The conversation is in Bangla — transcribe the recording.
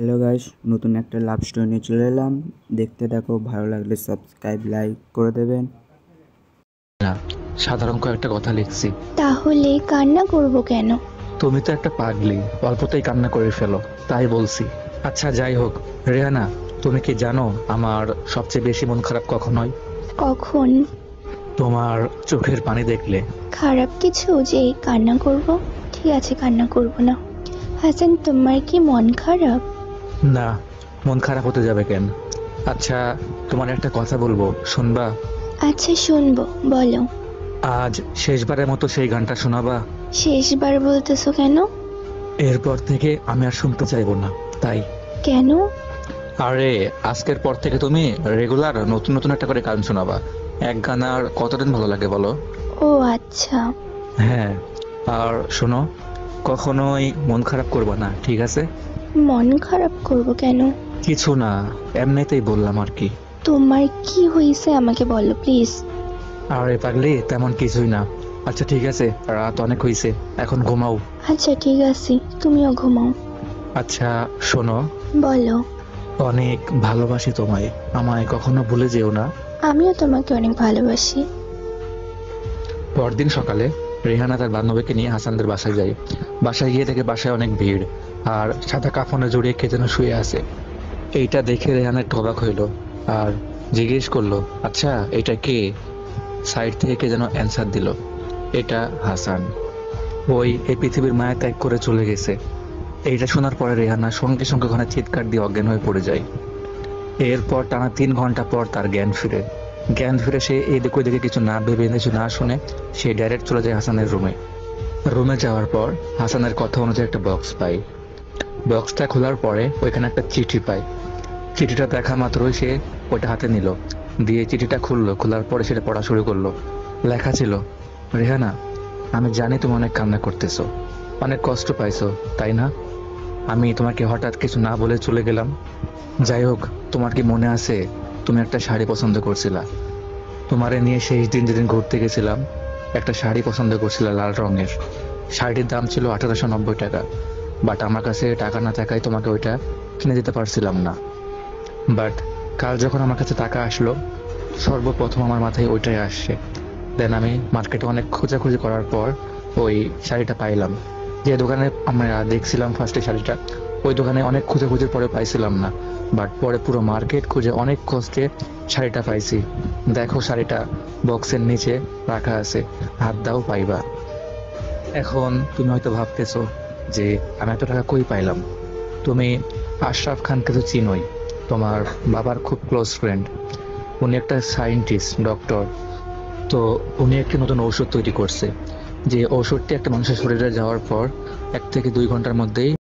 হ্যালো গাইস, নতুন একটা লাভ স্টোরি নিয়ে চলে এলাম। দেখতে থাকো, ভালো লাগলে সাবস্ক্রাইব লাইক করে দেবেন। না, সাধারণ কয়েকটা কথা লিখছি। তাহলে কান্না করব কেন? তুমি তো একটা পাগলি, অল্পতেই কান্না করে ফেলো, তাই বলছি। আচ্ছা যাই হোক, রেহানা, তুমি কি জানো আমার সবচেয়ে বেশি মন খারাপ কখন হয়? কখন? তোমার চোখের পানি দেখলে। খারাপ কিছু যে কান্না করব? ঠিক আছে, কান্না করব না। হাসান, তোমার কি মন খারাপ? না, মন খারাপ হতে যাবে কেন? আচ্ছা, তোমার একটা কথা বলবো, শুনবা? আচ্ছা, শুনবো, বলো। আজ শেষবারের মতো সেই গানটা শোনাবা? শেষবার বলতেছো কেন? এরপর থেকে আমি আর শুনতে চাইবো না, তাই। কেন? আরে, আজকের পর থেকে তুমি রেগুলার নতুন নতুন একটা করে গান শোনাবা। এক গান আর কতদিন ভালো লাগে বলো? ও আচ্ছা। হ্যাঁ, আর শোনো, কখনোই মন খারাপ করবা না, ঠিক আছে? মন খারাপ করব কেন? কিছু না, এমনিতেই বললাম আর কি। তোমার কি হয়েছে আমাকে বলো প্লিজ। আরে পাগলি, তেমন কিছুই না। আচ্ছা ঠিক আছে, রাত অনেক হয়েছে, এখন ঘুমাও। আচ্ছা ঠিক আছে, তুমিও ঘুমাও। আচ্ছা শোনো, বলো। অনেক ভালোবাসি তোমায়, আমায় কখনো ভুলে যেও না। আমিও তোমাকে অনেক ভালোবাসি। পরদিন সকালে রেহানা তার বান্ধবীকে নিয়ে হাসানদের বাসায় যায়। বাসায় গিয়ে দেখে বাসায় অনেক ভিড়, আর সাদা কাফনে জড়িয়ে কে যেন শুয়ে আছে। এইটা দেখে রেহানা একটু অবাক হইলো, আর জিজ্ঞেস করলো, আচ্ছা এটা কে? সাইড থেকে কে যেন অ্যান্সার দিল, এটা হাসান। ওই এই পৃথিবীর মায়া ত্যাগ করে চলে গেছে। এইটা শোনার পরে রেহানা সঙ্গে সঙ্গে ওখানে চিৎকার দিয়ে অজ্ঞান হয়ে পড়ে যায়। এরপর টানা 3 ঘন্টা পর তার জ্ঞান ফিরে সে এদিক ওদিকে কিছু না ভেবে কিছু না শুনে সে ডাইরেক্ট চলে যায় হাসানের রুমে। রুমে যাওয়ার পর হাসানের কথা অনুযায়ী একটা বক্স পাই। বক্সটা খোলার পরে ওইখানে একটা চিঠি পাই। চিঠিটা দেখা মাত্রই সে ওইটা হাতে নিল, দিয়ে চিঠিটা খুললো। খোলার পরে সেটা পড়া শুরু করলো। লেখা ছিল, রেহানা, আমি জানি তুমি অনেক কান্না করতেছো, অনেক কষ্ট পাইছো, তাই না? আমি তোমাকে হঠাৎ কিছু না বলে চলে গেলাম। যাই হোক, তোমার কি মনে আছে তুমি একটা শাড়ি পছন্দ করছিলা? তোমারে নিয়ে শেষ দিন যেদিন ঘুরতে গেছিলাম, একটা শাড়ি পছন্দ করছিলা লাল রঙের। শাড়ির দাম ছিল 1890 টাকা। বাট আমার কাছে টাকা না থাকায় তোমাকে ওইটা কিনে দিতে পারছিলাম না। বাট কাল যখন আমার কাছে টাকা আসলো, সর্বপ্রথম আমার মাথায় ওইটাই আসছে। দেন আমি মার্কেটে অনেক খোঁজাখুঁজি করার পর ওই শাড়িটা পাইলাম। যে দোকানে আমরা দেখছিলাম ফার্স্টে শাড়িটা, ওই দোকানে অনেক খোঁজাখুঁজির পরে পাইছিলাম না। বাট পরে পুরো মার্কেট খুঁজে অনেক কষ্টে শাড়িটা পাইছি। দেখো, শাড়িটা বক্সের নিচে রাখা আছে, হাত দাও পাইবা। এখন তুমি হয়তো ভাবতেছো যে আমি এত টাকা কই পাইলাম। তুমি আশরাফ খানকে তো চিনোই, তোমার বাবার খুব ক্লোজ ফ্রেন্ড। উনি একটা সায়েন্টিস্ট, ডক্টর। তো উনি একটি নতুন ঔষধ তৈরি করছে, যে ঔষধটি একটা মানুষের শরীরে যাওয়ার পর 1 থেকে 2 ঘন্টার মধ্যেই